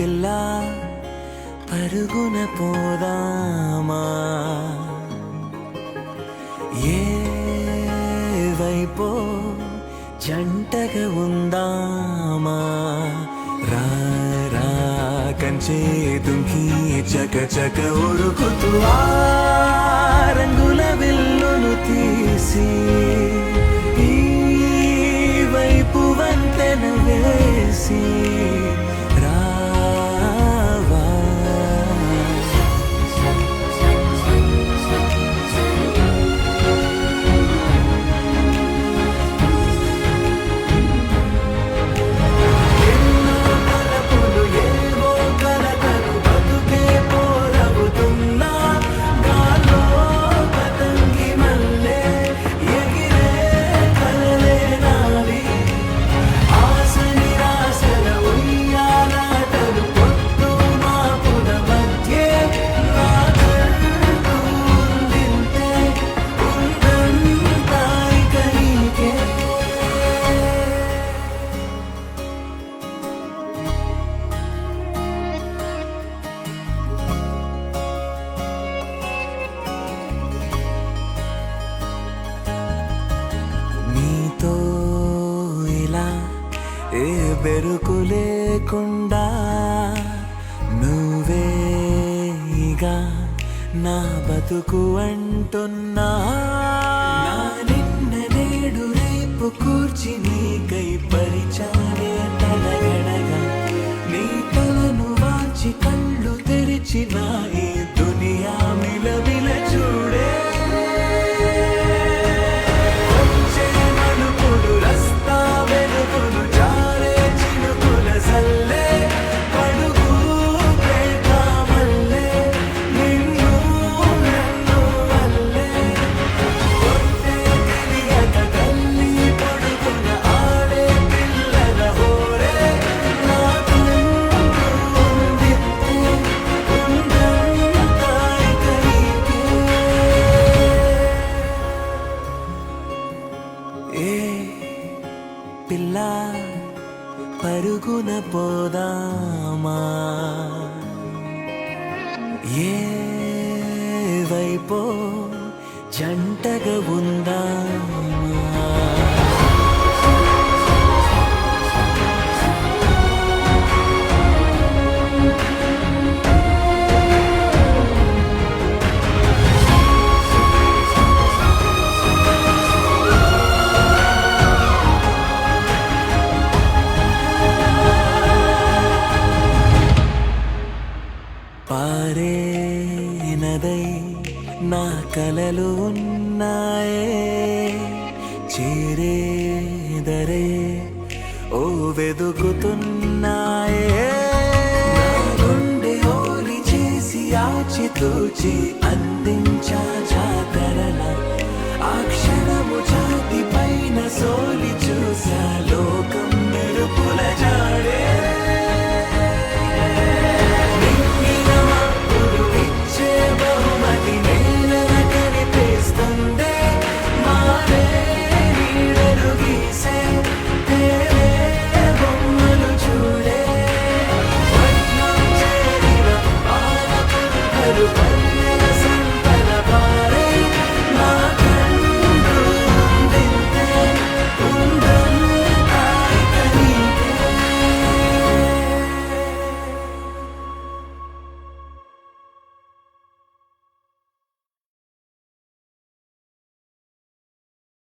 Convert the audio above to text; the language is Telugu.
పిల్ల పరుగున పోదామా ఏ వైపో జంటగా ఉందామా రా రా కంచే దుంకి చక చక ఉరుకుతూ ఆ రంగుల విల్లును తీసి ఈ వైపు వంతెన వేసి రావా ఎన్నో తలపులు ఏవో కలతలు బతుకే పోరవుతున్నా గాల్లో పతంగి మల్లె ఎగిరే కలలే నావి ఆశ నిరాశల ఉయ్యాలాటలు పొద్దు మాపుల మధ్యే నాకంటూ ఉందింతే ఉందంతా ఇక నీకే నీతో ఇలా ఏ బెరుకు లేకుండా నువ్వేగా నా బతుకు అంటున్నా నా నిన్న నేడు రేపు కూర్చి నీకై పరిచానే తలగడగా నీ తలను వాచి కళ్ళు తెరిచిన ఈ దునియా మిలవిల చూడే వచ్చే మలుపులు రస్తా వెలుగులు జారే చినుకుల సల్లే పడుగు ప్రేమల్లే నిన్ను నన్ను వల్లే కొట్టే తెలియక తల్లి పడుకున ఆడే పిల్లల హోరే నాకంటూ ఉందింతే ఉందంతా ఇక నీకే ఏ పిల్ల పరుగున పోదామా ఏ వైపో జంటగా ఉందామా పారే నదై నా కలలు ఉన్నాయే చేరేదరే ఓ వెదుకుతున్నాయే నా గుండె ఓలి చేసి ఆచితూచి అందించా జాతరల ఆ క్షణము ఛాతి పైన సోలి